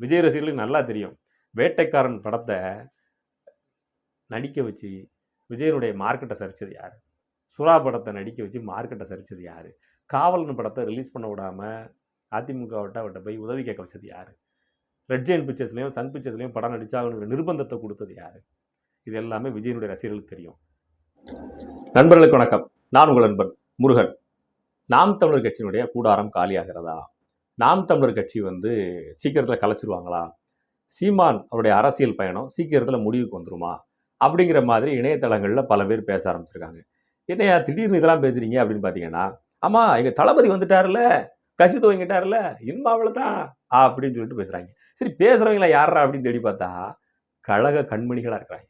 விஜய் ரசிகர்களுக்கு நல்லா தெரியும். வேட்டைக்காரன் படத்த நடிக்க வச்சு விஜயனுடைய மார்க்கெட்ட சரிச்சது யாரு? சுறா படத்த நடிக்க வச்சு மார்க்கெட்ட சரிச்சது யாரு? காவல்னு படத்த ரிலீஸ் பண்ண விடாம அவர்ட்ட போய் உதவி கேட்க வச்சது யாரு? ரெட் ஜெயண்ட் பிக்சர்ஸ்லயும், சன் பிக்சர்ஸ்லயும் படம் நடிச்சா அவங்களுக்கு நிர்பந்தத்தை கொடுத்தது யாரு? இது எல்லாமே விஜயனுடைய ரசிகர்களுக்கு தெரியும். நண்பர்களுக்கு வணக்கம். நான் உங்கள் நண்பன் முருகன். நாம் தமிழர் கட்சியினுடைய கூடாரம் காலியாகிறதா? நாம் தமிழர் கட்சி சீக்கிரத்தில் கலைச்சிருவாங்களா? சீமான் அவருடைய அரசியல் பயணம் சீக்கிரத்தில் முடிவுக்கு வந்துருமா? அப்படிங்கிற மாதிரி இணையதளங்களில் பல பேர் பேச ஆரம்பிச்சிருக்காங்க. என்னையா திடீர்னு இதெல்லாம் பேசுறீங்க அப்படின்னு பார்த்தீங்கன்னா, ஆமாம் எங்கள் தளபதி வந்துட்டார்ல, கட்சி துவங்கிட்டார்ல, இன்மாவில் தான் அப்படின்னு சொல்லிட்டு பேசுகிறாங்க. சரி, பேசுகிறவங்களா யாரா அப்படின்னு தேடி பார்த்தா கழக கண்மணிகளாக இருக்கிறாங்க.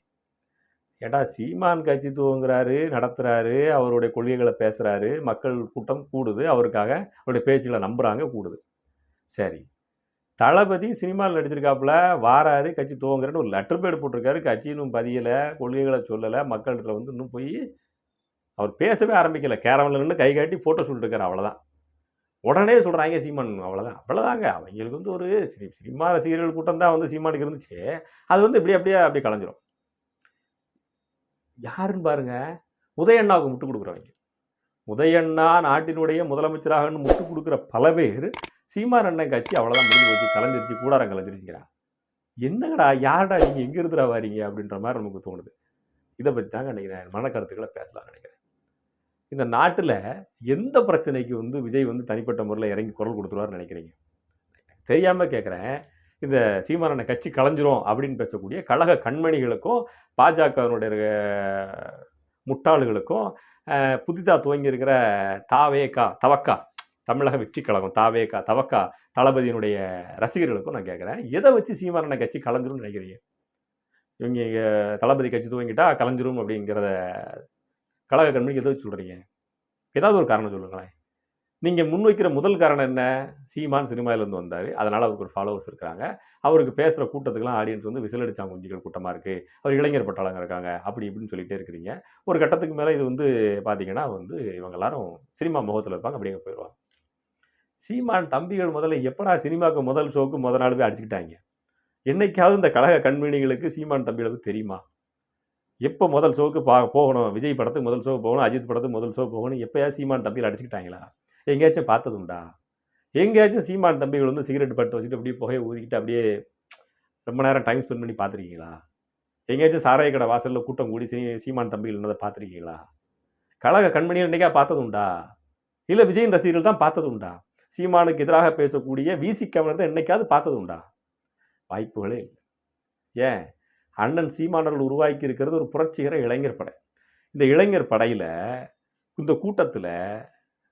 ஏடா, சீமான் கட்சி துவங்குறாரு, நடத்துகிறாரு, அவருடைய கொள்கைகளை பேசுகிறாரு, மக்கள் கூட்டம் கூடுது, அவருக்காக அவருடைய பேச்சுகளை நம்புகிறாங்க, கூடுது. சரி, தளபதி சினிமாவில் நடிச்சிருக்காப்புல, வாராரு, கட்சி துவங்குறன்னு ஒரு லெட்டர் பேடு போட்டிருக்காரு, கட்சியும் பதியலை, கொள்கைகளை சொல்லலை, மக்களிடத்தில் இன்னும் போய் அவர் பேசவே ஆரம்பிக்கலை, கேரவனில் நின்று கை காட்டி ஃபோட்டோ சொல்லிட்டுருக்காரு, அவ்வளோதான். உடனே சொல்கிறாங்க சீமான் அவ்வளோதான். அவ்வளோதாங்க, அவங்களுக்கு ஒரு சினிமா ரசிகர்கள் கூட்டம் தான் சீமானுக்கு இருந்துச்சு, அது அப்படியே கலைஞ்சிரும். யாருன்னு பாருங்க, உதயண்ணாவுக்கு முட்டு கொடுக்குறவங்க. உதயண்ணா நாட்டினுடைய முதலமைச்சராகன்னு முட்டு கொடுக்குற பல பேர் சீமான் அண்ணன் கட்சி அவ்வளோதான் முடிஞ்சு வச்சு கலைஞ்சிருச்சு, கூடாரம் கலைஞ்சிருச்சுங்கிறா. என்னங்கடா, யாரடா நீங்கள் எங்கே இருந்துடா வாரீங்க அப்படின்ற மாதிரி நமக்கு தோணுது. இதை பற்றி தாங்க நினைக்கிறேன், மனக்கருத்துக்களை பேசலாம்னு நினைக்கிறேன். இந்த நாட்டில் எந்த பிரச்சனைக்கு விஜய் தனிப்பட்ட முறையில் இறங்கி குரல் கொடுத்துருவார்னு நினைக்கிறீங்க? தெரியாமல் கேட்குறேன். இந்த சீமான் அண்ணன் கட்சி கலைஞ்சிரும் அப்படின்னு பேசக்கூடிய கழக கண்மணிகளுக்கும் பாஜகவினுடைய முட்டாள்களுக்கும் புதிதாக துவங்கி இருக்கிற தவக்கா தமிழக வெற்றி கழகம் தவக்கா தளபதியினுடைய ரசிகர்களுக்கும் நான் கேட்குறேன், எதை வச்சு சீமான் அண்ணன் கட்சி கலைஞ்சிரும்னு நினைக்கிறீங்க? இவங்க தளபதி கட்சி துவங்கிட்டா கலைஞ்சிரும் அப்படிங்கிறத கழக கண்மணிக்கு எதை வச்சு சொல்கிறீங்க? ஏதாவது ஒரு காரணம் சொல்லுங்களேன். நீங்கள் முன்வைக்கிற முதல் காரணம் என்ன? சீமான் சினிமாவிலேருந்து வந்தார், அதனால் அவருக்கு ஒரு ஃபாலோவர்ஸ் இருக்கிறாங்க, அவருக்கு பேசுகிற கூட்டத்துக்குலாம் ஆடியன்ஸ் விசில் அடிச்சாங்க குஞ்சுகள் கூட்டமாக இருக்குது, அவர் இளைஞர் பட்டாளங்க இருக்காங்க, அப்படி இப்படின்னு சொல்லிகிட்டே இருக்கிறீங்க. ஒரு கட்டத்துக்கு மேலே இது பார்த்தீங்கன்னா இவங்க எல்லாரும் சினிமா முகத்தில் இருப்பாங்க, அப்படியே போயிடுவாங்க. சீமான் தம்பிகள் முதல்ல எப்படா சினிமாவுக்கு முதல் ஷோக்கு முதல் நாள் போய் அடிச்சுக்கிட்டாங்க? என்னைக்காவது இந்த கழக கண்மணிகளுக்கு சீமான் தம்பிகளுக்கு தெரியுமா? எப்போ முதல் ஷோக்கு போகணும், விஜய் படத்துக்கு முதல் ஷோ போகணும், அஜித் படத்துக்கு முதல் ஷோ போகணும், எப்போயாவது சீமான் தம்பிகள் அடிச்சுக்கிட்டாங்களா? எங்கேயாச்சும் பார்த்ததுண்டா? எங்கேயாச்சும் சீமான் தம்பிகள் சிகரெட் பட்டு வச்சுட்டு அப்படியே புகையை ஊதிக்கிட்டு அப்படியே ரொம்ப நேரம் டைம் ஸ்பெண்ட் பண்ணி பார்த்துருக்கீங்களா? எங்கேயாச்சும் சாராய கடை வாசலில் கூட்டம் கூடி சீமான் தம்பிகள் இருந்ததை பார்த்துருக்கீங்களா? கழக கண்மணிகள் என்னைக்கா பார்த்ததுண்டா? இல்லை விஜயின் ரசிகர்கள் தான் பார்த்ததுண்டா? சீமானுக்கு எதிராக பேசக்கூடிய விசிகவினர் தான் என்னைக்காவது பார்த்ததுண்டா? வாய்ப்புகளே இல்லை. ஏன்? அண்ணன் சீமானவர்கள் உருவாக்கி இருக்கிறது ஒரு புரட்சிகர இளைஞர் படை. இந்த இளைஞர் படையில் இந்த கூட்டத்தில்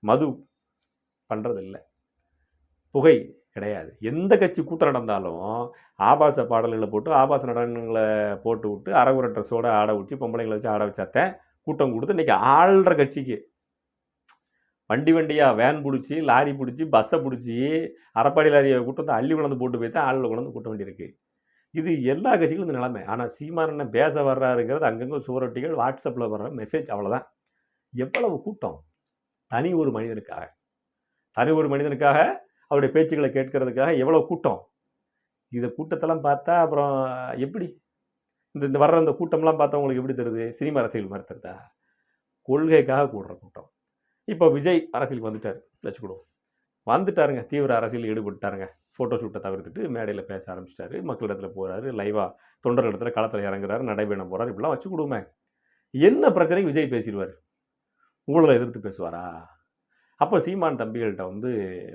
மது பண்ணுறது இல்லை, புகை கிடையாது. எந்த கட்சி கூட்டம் நடந்தாலும் ஆபாச பாடல்களை போட்டு ஆபாச நடனங்களை போட்டு விட்டு அரைகுறை ட்ரெஸ்ஸோடு ஆட வச்சு பொம்பளைங்களை வச்சு ஆட வச்சாத்தேன் கூட்டம் கொடுத்து இன்றைக்கி ஆள்ற கட்சிக்கு வண்டியாக வேன் பிடிச்சி லாரி பிடிச்சி பஸ்ஸை பிடிச்சி அரைப்பாடி லாரியை கூட்டத்தை அள்ளி கொண்டு போட்டு போய் தான் ஆளில் கொண்டு கூட்ட வேண்டியிருக்கு. இது எல்லா கட்சிகளும் இந்த நிலைமை. ஆனால் சீமான் அண்ணன் பேச வர்றாருங்கிறது அங்கங்கே சுவரொட்டிகள், வாட்ஸ்அப்பில் வர்ற மெசேஜ், அவ்வளோதான். எவ்வளவு கூட்டம்! தனி ஒரு மனிதனுக்காக அவருடைய பேச்சுக்களை கேட்கறதுக்காக எவ்வளோ கூட்டம்! இதை கூட்டத்தெல்லாம் பார்த்தா அப்புறம் எப்படி இந்த வர்ற இந்த கூட்டம்லாம் பார்த்தா உங்களுக்கு எப்படி தருது? சினிமா அரசியல் மாதிரி தருதா? கொள்கைக்காக கூடுற கூட்டம். இப்போ விஜய் அரசியலுக்கு வந்துட்டார் வச்சுக்கிடுவோம். வந்துட்டாருங்க, தீவிர அரசியல் ஈடுபட்டாருங்க. ஃபோட்டோ ஷூட்டை தவிர்த்துட்டு மேடையில் பேச ஆரம்பிச்சிட்டாரு, மக்களிடத்தில் போகிறாரு, லைவாக தொண்டர் இடத்துல களத்தில் இறங்குறாரு, நடைபயணம் போகிறாரு, இப்படிலாம் வச்சுக்கிடுவோமே. என்ன பிரச்சனைக்கு விஜய் பேசிடுவார்? ஊழலை எதிர்த்து பேசுவாரா? அப்போ சீமான் தம்பிகள்கிட்ட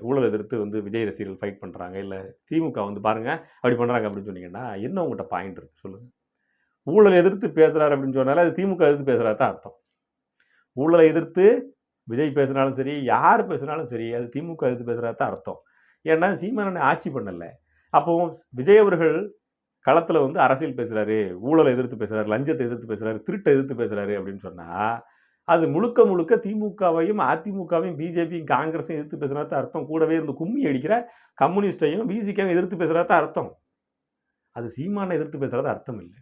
ஊழல் எதிர்த்து விஜய் ரசிகர்கள் ஃபைட் பண்ணுறாங்க, இல்லை திமுக பாருங்கள் அப்படி பண்ணுறாங்க அப்படின்னு சொன்னீங்கன்னா என்ன உங்கள்கிட்ட பாயிண்ட் இருக்குது சொல்லுங்கள்? ஊழலை எதிர்த்து பேசுகிறாரு அப்படின்னு சொன்னாலே அது திமுக எதிர்த்து பேசுகிறா தான் அர்த்தம். ஊழலை எதிர்த்து விஜய் பேசுனாலும் சரி, யார் பேசுனாலும் சரி, அது திமுக எதிர்த்து பேசுகிறா தான் அர்த்தம். ஏன்னா சீமான் ஆட்சி பண்ணலை. அப்போ விஜய் அவர்கள் களத்தில் அரசியல் பேசுகிறாரு, ஊழலை எதிர்த்து பேசுகிறாரு, லஞ்சத்தை எதிர்த்து பேசுகிறாரு, திருட்டை எதிர்த்து பேசுகிறாரு அப்படின்னு சொன்னால் அது முழுக்க திமுகவையும் அதிமுகவையும் பிஜேபியும் காங்கிரஸையும் எதிர்த்து பேசுகிறா தான் அர்த்தம். கூடவே கும்மி அடிக்கிற கம்யூனிஸ்டையும் விசிகையும் எதிர்த்து பேசுகிறா தான் அர்த்தம். அது சீமானை எதிர்த்து பேசுகிறது அர்த்தம் இல்லை.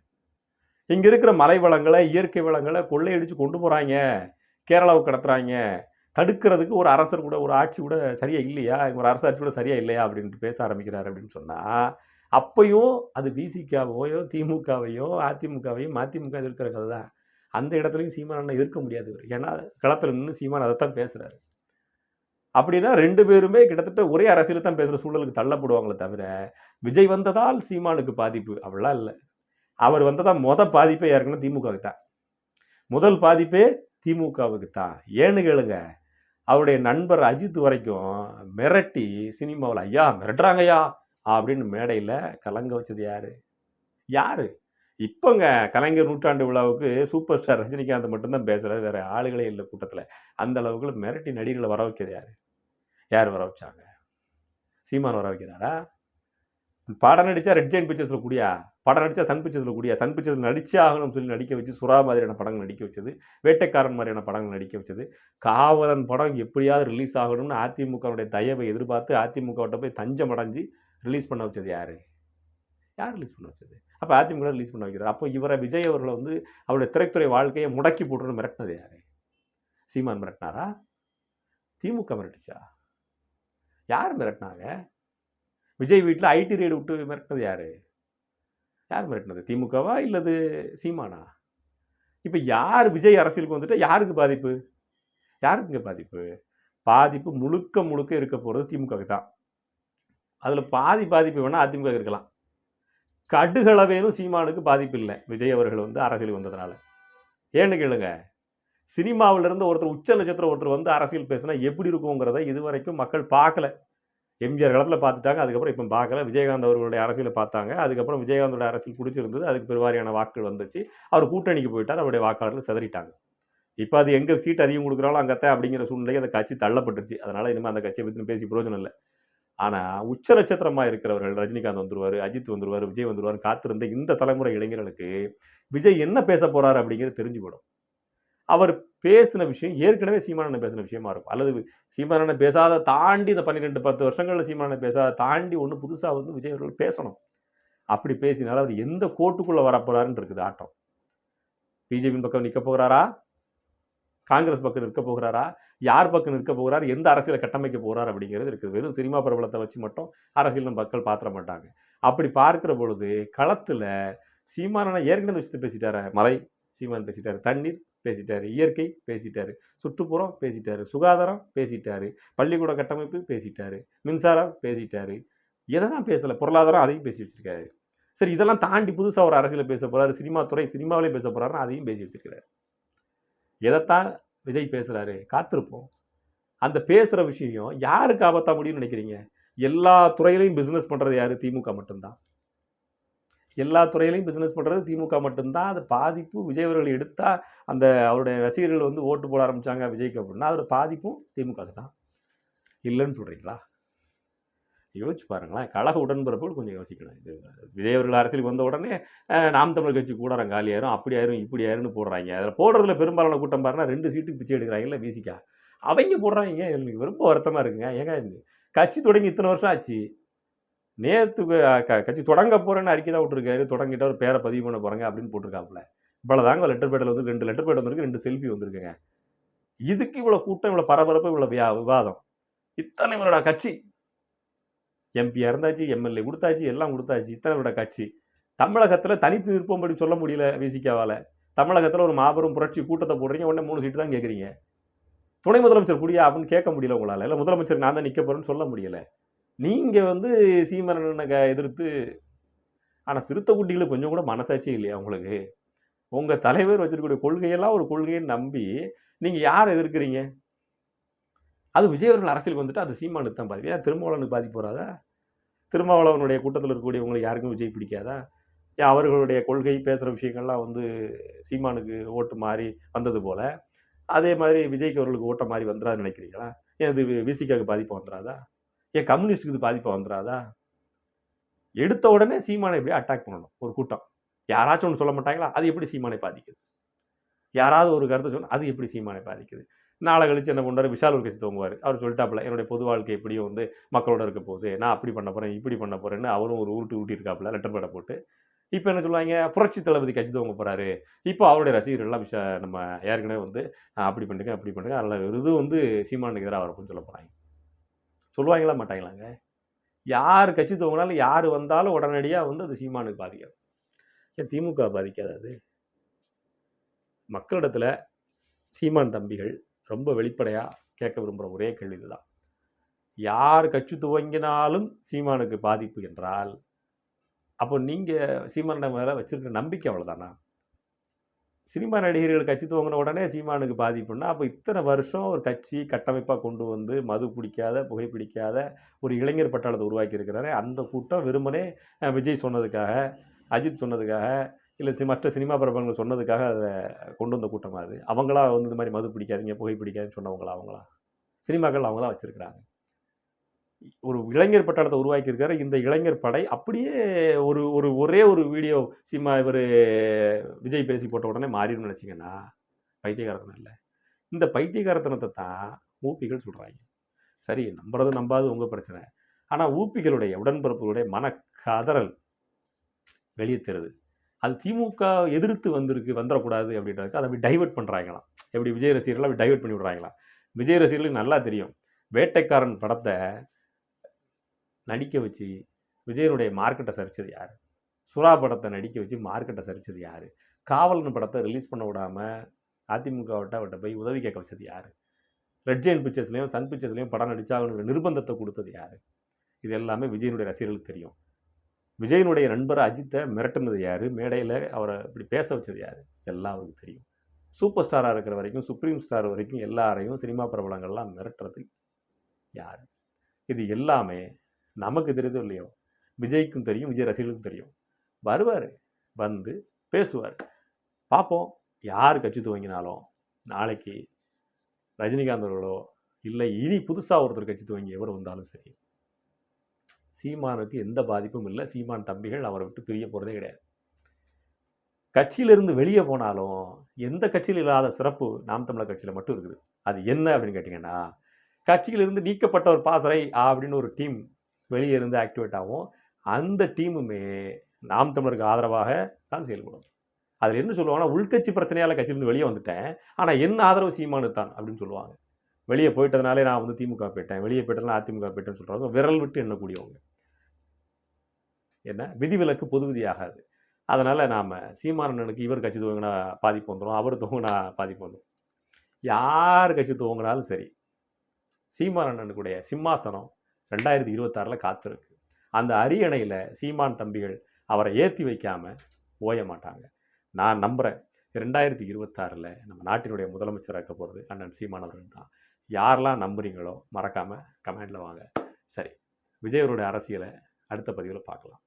இங்கே இருக்கிற மலை வளங்களை, இயற்கை வளங்களை கொள்ளையடிச்சு கொண்டு போகிறாங்க, கேரளாவுக்கு கடத்துறாங்க, தடுக்கிறதுக்கு ஒரு அரசர் கூட, ஒரு ஆட்சி கூட சரியா இல்லையா, ஒரு அரசாட்சி கூட சரியா இல்லையா அப்படின்ட்டு பேச ஆரம்பிக்கிறார் அப்படின்னு சொன்னால் அப்பயும் அது விசிகாவையோ திமுகவையோ அதிமுகவையோ மதிமுக எதிர்க்கிற கதை தான். அந்த இடத்துலையும் சீமான் எதிர்க்க முடியாது. ஏன்னா களத்தில் நின்று சீமான் அதைத்தான் பேசுறாரு. அப்படின்னா 2 பேருமே கிட்டத்தட்ட ஒரே அரசியல் தான் பேசுற சூழலுக்கு தள்ளப்படுவாங்களே தவிர, விஜய் வந்ததால் சீமானுக்கு பாதிப்பு அப்படிலாம் இல்ல. அவர் வந்ததா பாதிப்பே ஏற்கனவே திமுகவுக்கு தான். முதல் பாதிப்பே திமுகவுக்கு தான். ஏன்னு கேளுங்க, அவருடைய நண்பர் அஜித் வரைக்கும் மிரட்டி சினிமாவில் ஐயா மிரட்டுறாங்கய்யா அப்படின்னு மேடையில் கலங்க வச்சது யாரு? யாரு? இப்போங்க கலைஞர் நூற்றாண்டு விழாவுக்கு சூப்பர் ஸ்டார் ரஜினிகாந்த் மட்டும்தான் பேசுறாரு. வேற ஆளுகளே இல்லை கூட்டத்தில். அந்த அளவுக்கு மிரட்டி நடிகர்களை வர வைக்கிறது யாரு? யார் வர வச்சாங்க? சீமான் வர வைக்கிறாரா? படம் நடிச்சா ரெட் ஜெயின் பிக்சர்ஸ்ல கூடியா, படம் நடிச்சா சன் பிக்சர்ஸ்ல கூடியா, சன் பிக்சர்ஸ் நடிச்சே ஆகணும்னு சொல்லி நடிக்க வச்சு சுறா மாதிரியான படங்கள் நடிக்க வச்சது, வேட்டைக்காரன் மாதிரியான படங்கள் நடிக்க வச்சது, காவலன் படம் எப்படியாவது ரிலீஸ் ஆகணும்னு அதிமுகவுடைய தயவை எதிர்பார்த்து அதிமுகவிட்ட போய் தஞ்சம் அடைஞ்சு ரிலீஸ் பண்ண வச்சது யாரு? யார் ரிலீஸ் பண்ண வச்சது? அப்போ அதிமுக ரிலீஸ் பண்ண வைக்கிறார். அப்போ இவரை விஜய் அவர்களை வந்து அவருடைய திரைத்துறை வாழ்க்கையை முடக்கி போட்டுன்னு மிரட்டினது யாரு? சீமான் மிரட்டினாரா? திமுக மிரட்டுச்சா? யார் மிரட்டினாங்க? விஜய் வீட்டில் ஐடி ரெய்டு விட்டு மிரட்டினது யாரு? யார் மிரட்டினது? திமுகவா இல்லது சீமானா? இப்போ யார் விஜய் அரசியலுக்கு வந்துட்டா யாருக்கு பாதிப்பு? யாருக்குங்க பாதிப்பு? பாதிப்பு முழுக்க முழுக்க இருக்க போகிறது திமுகவுக்கு தான். அதில் பாதிப்பு வேணால் அதிமுக இருக்கலாம். கடுகளவேனும் சீமானுக்கு பாதிப்பு இல்லை விஜய் அவர்கள் வந்து அரசியலுக்கு வந்ததுனால. ஏன்னு கேளுங்க, சினிமாவிலிருந்து ஒருத்தர் உச்ச நட்சத்திரம் ஒருத்தர் வந்து அரசியல் பேசினா எப்படி இருக்குங்கிறத இதுவரைக்கும் மக்கள் பார்க்கல. எம்ஜிஆர் காலத்தில் பார்த்துட்டாங்க, அதுக்கப்புறம் இப்போ பார்க்கல. விஜயகாந்த் அவர்களுடைய அரசியலை பார்த்தாங்க, அதுக்கப்புறம் விஜயகாந்தோட அரசியல் பிடிச்சிருந்தது, அதுக்கு பெருவாரியான வாக்குகள் வந்துச்சு. அவர் கூட்டணிக்கு போயிட்டார், அவருடைய வாக்காளர்கள் சிதறிட்டாங்க. இப்போ அது எங்கே சீட் அதிகம் கொடுக்குறாலும் அங்கத்தான் அப்படிங்கிற சூழ்நிலை அந்த கட்சி தள்ளப்பட்டுருச்சு. அதனால் இனிமேல் அந்த கட்சியை பற்றி பேசி பிரயோஜனம் இல்லை. ஆனால் உச்ச நட்சத்திரமாக இருக்கிறவர்கள் ரஜினிகாந்த் வந்துருவார், அஜித் வந்துருவார், விஜய் வந்துருவார் காத்திருந்த இந்த தலைமுறை இளைஞர்களுக்கு விஜய் என்ன பேச போறாரு அப்படிங்கிறது தெரிஞ்சு போடும். அவர் பேசின விஷயம் ஏற்கனவே சீமானன் பேசின விஷயமா இருக்கும். அல்லது சீமானன் பேசாத தாண்டி இந்த 12-10 வருஷங்கள்ல சீமானன் பேசாத தாண்டி ஒன்று புதுசாக வந்து விஜய் அவர்கள் பேசணும். அப்படி பேசினாலும் அவர் எந்த கோட்டுக்குள்ள வரப்போறாருன்னு இருக்குது ஆட்டம். பிஜேபியின் பக்கம் நிற்க போகிறாரா? காங்கிரஸ் பக்கம் நிற்க போகிறாரா? யார் பக்கம் நிற்க போகிறார்? எந்த அரசியலை கட்டமைக்க போகிறார் அப்படிங்கிறது இருக்குது. வெறும் சினிமா பிரபலத்தை வச்சு மட்டும் அரசியல் மக்கள் பார்த்துட மாட்டாங்க. அப்படி பார்க்கிற பொழுது களத்தில் சீமானனை ஏற்கனவே விஷயத்தை பேசிட்டாரு. மலை சீமான் பேசிட்டாரு, தண்ணீர் பேசிட்டாரு, இயற்கை பேசிட்டாரு, சுற்றுப்புறம் பேசிட்டாரு, சுகாதாரம் பேசிட்டாரு, பள்ளிக்கூட கட்டமைப்பு பேசிட்டாரு, மின்சாரம் பேசிட்டாரு. எதை தான் பேசலை? பொருளாதாரம் அதையும் பேசி வச்சிருக்காரு. சரி, இதெல்லாம் தாண்டி புதுசாக ஒரு அரசியலை பேச போறாரு, சினிமா துறை சினிமாவிலே பேச போறாருன்னா அதையும் பேசி வச்சிருக்கிறாரு. எதைத்தான் விஜய் பேசுறாரு? காத்திருப்போம். அந்த பேசுற விஷயம் யாருக்கு ஆபத்தா முடியும்னு நினைக்கிறீங்க? எல்லா துறையிலையும் பிசினஸ் பண்றது யாரு? திமுக மட்டும்தான். எல்லா துறையிலையும் பிசினஸ் பண்றது திமுக மட்டும்தான். அது பாதிப்பு விஜய் அவர்கள் எடுத்தா அந்த அவருடைய ரசிகர்கள் வந்து ஓட்டு போட ஆரம்பிச்சாங்க விஜய்க்கு அப்படின்னா அதோட பாதிப்பும் திமுகவுக்கு தான். இல்லைன்னு சொல்றீங்களா? யோசிச்சு பாருங்களேன். கழக உடன்பிறப்புகள் கொஞ்சம் யோசிக்கணும். இது விஜய் அவர்கள் அரசியலுக்கு வந்த உடனே நாம் தமிழர் கட்சி கூடாரம் காலியாயிரும், அப்படி ஆயிரும், இப்படி ஆயிரும்னு போடுறாங்க. அதில் போடுறதுல பெரும்பாலான கூட்டம் பாருன்னா 2 சீட்டுக்கு பிச்சை எடுக்கிறாங்கல்ல விசிகா. அவங்க போடுறாங்க. எனக்கு ரொம்ப வருத்தமாக இருக்குங்க. ஏங்க கட்சி தொடங்கி இத்தனை வருஷம் ஆச்சு. நேற்று கட்சி தொடங்க போறேன்னு அறிக்கை தான் விட்டுருக்காரு. தொடங்கிட்ட ஒரு பேரை பதிவு பண்ண போறாங்க அப்படின்னு போட்டிருக்காப்புல. இவ்வளோதாங்க லெட்டர் பேடில் வந்து 2 லெட்டர் பேட் வந்திருக்கு, 2 செல்ஃபி வந்திருக்குங்க. இதுக்கு இவ்வளோ கூட்டம், இவ்வளோ பரபரப்பு, இவ்வளோ விவாதம். இத்தனை இவரோட கட்சி எம்பியா இருந்தாச்சு, எம்எல்ஏ கொடுத்தாச்சு, எல்லாம் கொடுத்தாச்சு. இத்தனை கட்சி தமிழகத்தில் தனித்து நிற்போம் படி சொல்ல முடியல விசிகாவால். தமிழகத்தில் ஒரு மாபெரும் புரட்சி கூட்டத்தை போடுறீங்க, உடனே 3 சீட்டு தான் கேட்குறீங்க. துணை முதலமைச்சர் கூடியா அப்படின்னு கேட்க முடியல உங்களால். இல்லை முதலமைச்சர் நான் தான் நிற்க போறேன்னு சொல்ல முடியல. நீங்கள் வந்து சீமானனை எதிர்த்து ஆனால் சிறுத்தை குட்டிகளுக்கு கொஞ்சம் கூட மனசாட்சியே இல்லையா உங்களுக்கு? உங்கள் தலைவர் வச்சிருக்கக்கூடிய கொள்கையெல்லாம் ஒரு கொள்கையை நம்பி நீங்கள் யார் எதிர்க்கிறீங்க? அது விஜய் அவர்கள் அரசியலுக்கு வந்துட்டு அது சீமானுக்கு தான் பாதிப்பு. ஏன் திருமாவளவனுக்கு பாதிப்பு வராதா? திருமாவளவனுடைய கூட்டத்தில் இருக்கக்கூடியவங்களுக்கு யாருக்கும் விஜய் பிடிக்காதா? ஏன் அவர்களுடைய கொள்கை பேசுகிற விஷயங்கள்லாம் வந்து சீமானுக்கு ஓட்டு மாறி வந்தது போல் அதே மாதிரி விஜய்க்கு அவர்களுக்கு ஓட்ட மாறி வந்துடாதுன்னு நினைக்கிறீங்களா? ஏன் இது விசிகாவுக்கு பாதிப்பு வந்துடாதா? ஏன் கம்யூனிஸ்ட்டுக்கு இது பாதிப்பு வந்துடாதா? எடுத்த உடனே சீமானை எப்படியே அட்டாக் பண்ணணும் ஒரு கூட்டம். யாராச்சும் ஒன்று சொல்ல மாட்டாங்களா? அது எப்படி சீமானை பாதிக்குது? யாராவது ஒரு கருத்தை சொன்னால் அது எப்படி சீமானை பாதிக்குது? நாளை கழிச்சு என்ன பண்ணுறாரு? விஷால் ஒரு கட்சி துவங்குவார். அவர் சொல்லிட்டாப்புல என்னுடைய பொது வாழ்க்கை எப்படியும் வந்து மக்களோட இருக்க போகுது, நான் அப்படி பண்ண போகிறேன், இப்படி பண்ண போகிறேன்னு அவரும் ஒரு ஊட்டியிருக்காப்புல லெட்டர் பேடை போட்டு. இப்போ என்ன சொல்லுவாங்க? புரட்சி தளபதி கட்சி துவங்க போகிறாரு. இப்போ அவருடைய ரசிகர்கள்லாம் நம்ம ஏற்கனவே வந்து அப்படி பண்ணுங்க, அப்படி பண்ணுங்க, அதில் இது வந்து சீமானுக்கு எதிராக வரப்புன்னு சொல்ல போகிறாங்க. சொல்லுவாங்களா மாட்டாங்களாங்க? யார் கட்சி துவங்கினாலும் யார் வந்தாலும் உடனடியாக வந்து அது சீமானுக்கு பாதிக்காது. ஏன் திமுக பாதிக்காது? அது மக்களிடத்துல சீமான் தம்பிகள் ரொம்ப வெளிப்படையாக கேட்க விரும்புகிற ஒரே கேள்வி இதுதான். யார் கட்சி துவங்கினாலும் சீமானுக்கு பாதிப்பு என்றால் அப்போ நீங்கள் சீமான் மேலே வச்சிருக்கிற நம்பிக்கை அவ்வளோதானா? சினிமா நடிகர்கள் கட்சி துவங்கின உடனே சீமானுக்கு பாதிப்புன்னா அப்போ இத்தனை வருஷம் ஒரு கட்சி கட்டமைப்பாக கொண்டு வந்து மது பிடிக்காத புகைப்பிடிக்காத ஒரு இளைஞர் பட்டாளத்தை உருவாக்கி இருக்கிறாரு. அந்த கூட்டம் வெறுமனே விஜய் சொன்னதுக்காக, அஜித் சொன்னதுக்காக, இல்லை மற்ற சினிமா பிரபலங்கள் சொன்னதுக்காக அதை கொண்டு வந்த கூட்டமாக அது. அவங்களா வந்து இந்த மாதிரி மது பிடிக்காதீங்க புகை பிடிக்காதுன்னு சொன்னவங்களா? அவங்களா? சினிமாக்கள் அவங்க தான் வச்சுருக்கிறாங்க. ஒரு இளைஞர் பட்டாளத்தை உருவாக்கியிருக்காரு. இந்த இளைஞர் படை அப்படியே ஒரே ஒரு வீடியோ இவர் விஜய் பேசி போட்ட உடனே மாறிடும்னு நினச்சிங்கன்னா பைத்தியகாரத்தனம் இல்லை. இந்த பைத்தியகாரத்தனத்தை தான் ஊப்பிகள் சொல்கிறாங்க. சரி, நம்புறது நம்பாது உங்கள் பிரச்சனை. ஆனால் ஊப்பிகளுடைய உடன்பிறப்புகளுடைய மனக்கதறல் வெளியே தருது. அது திமுக எதிர்த்து வந்துடக்கூடாது அப்படின்றதுக்கு அதை அப்படி டைவெர்ட் பண்ணுறாங்களாம். எப்படி விஜய் ரசிகர்கள் அப்படி டைவெர்ட் பண்ணி விடுறாங்களாம். விஜய் ரசிகர்களுக்கு நல்லா தெரியும், வேட்டைக்காரன் படத்தை நடிக்க வச்சு விஜயனுடைய மார்க்கெட்டை சரிச்சது யார்? சுறா படத்தை நடிக்க வச்சு மார்க்கெட்டை சரிச்சது யார்? காவலன் படத்தை ரிலீஸ் பண்ண விடாமல் அவர்கிட்ட போய் உதவி கேட்க வச்சது யார்? ரெட் ஜெயின் பிக்சர்ஸ்லையும் சன் பிக்சர்ஸ்லையும் படம் நடித்தா அவனுக்கு நிர்பந்தத்தை கொடுத்தது யார்? இது எல்லாமே விஜயனுடைய ரசிகர்களுக்கு தெரியும். விஜயனுடைய நண்பர் அஜித்தை மிரட்டுனது யார்? மேடையில் அவரை இப்படி பேச வச்சது யார்? எல்லாம் அவருக்கு தெரியும். சூப்பர் ஸ்டாராக இருக்கிற வரைக்கும், சுப்ரீம் ஸ்டார் வரைக்கும் எல்லாரையும் சினிமா பிரபலங்கள்லாம் மிரட்டுறது யார்? இது எல்லாமே நமக்கு தெரியுதோ இல்லையோ, விஜய்க்கும் தெரியும், விஜய் ரசிகர்களுக்கும் தெரியும். வருவார், வந்து பேசுவார். பார்ப்போம். யார் கட்சி துவங்கினாலும் நாளைக்கு ரஜினிகாந்த் அவர்களோ இல்லை இனி புதுசாக ஒருத்தர் கட்சி துவங்கி எவர் வந்தாலும் சரி, சீமானுக்கு எந்த பாதிப்பும் இல்லை. சீமான் தம்பிகள் அவரை விட்டு பிரிய போகிறதே கிடையாது. கட்சியிலிருந்து வெளியே போனாலும் எந்த கட்சியில் இல்லாத சிறப்பு நாம் தமிழர் கட்சியில் மட்டும் இருக்குது. அது என்ன அப்படின்னு கேட்டிங்கன்னா, கட்சியிலிருந்து நீக்கப்பட்ட ஒரு பாசறை அப்படின்னு ஒரு டீம் வெளியே இருந்து ஆக்டிவேட் ஆகும். அந்த டீமுமே நாம் தமிழருக்கு ஆதரவாக தான் செயல்படும். அதில் என்ன சொல்லுவாங்கன்னா, உள்கட்சி பிரச்சனையால் கட்சியிலிருந்து வெளியே வந்துட்டேன், ஆனால் என்ன ஆதரவு சீமானு தான் அப்படின்னு சொல்லுவாங்க. வெளியே போயிட்டதுனாலே நான் வந்து திமுக போயிட்டேன், வெளியே போயிட்டதுனால அதிமுக போயிட்டேன்னு சொல்கிறவங்க விரல் விட்டு எண்ணக்கூடியவங்க. என்ன விதிவிலக்கு பொது விதி ஆகாது. அதனால் நாம் சீமானனுக்கு இவர் கட்சி துவங்கினா பாதிப்பு வந்துடும், அவர் துவங்கினா பாதிப்பு வந்துடும். யார் கட்சி துவங்கினாலும் சரி, சீமானனுக்குடைய சிம்மாசனம் 2026 காத்திருக்கு. அந்த அரியணையில் சீமான் தம்பிகள் அவரை ஏற்றி வைக்காமல் ஓய மாட்டாங்க. நான் நம்புகிறேன் 2026 நம்ம நாட்டினுடைய முதலமைச்சராக இருக்க போகிறது அண்ணன் சீமான் அவர்கள் தான். யாரெல்லாம் நம்புறீங்களோ மறக்காமல் கமெண்டில் வாங்க. சரி, விஜய் அவருடைய அரசியலை அடுத்த பதிவில் பார்க்கலாம்.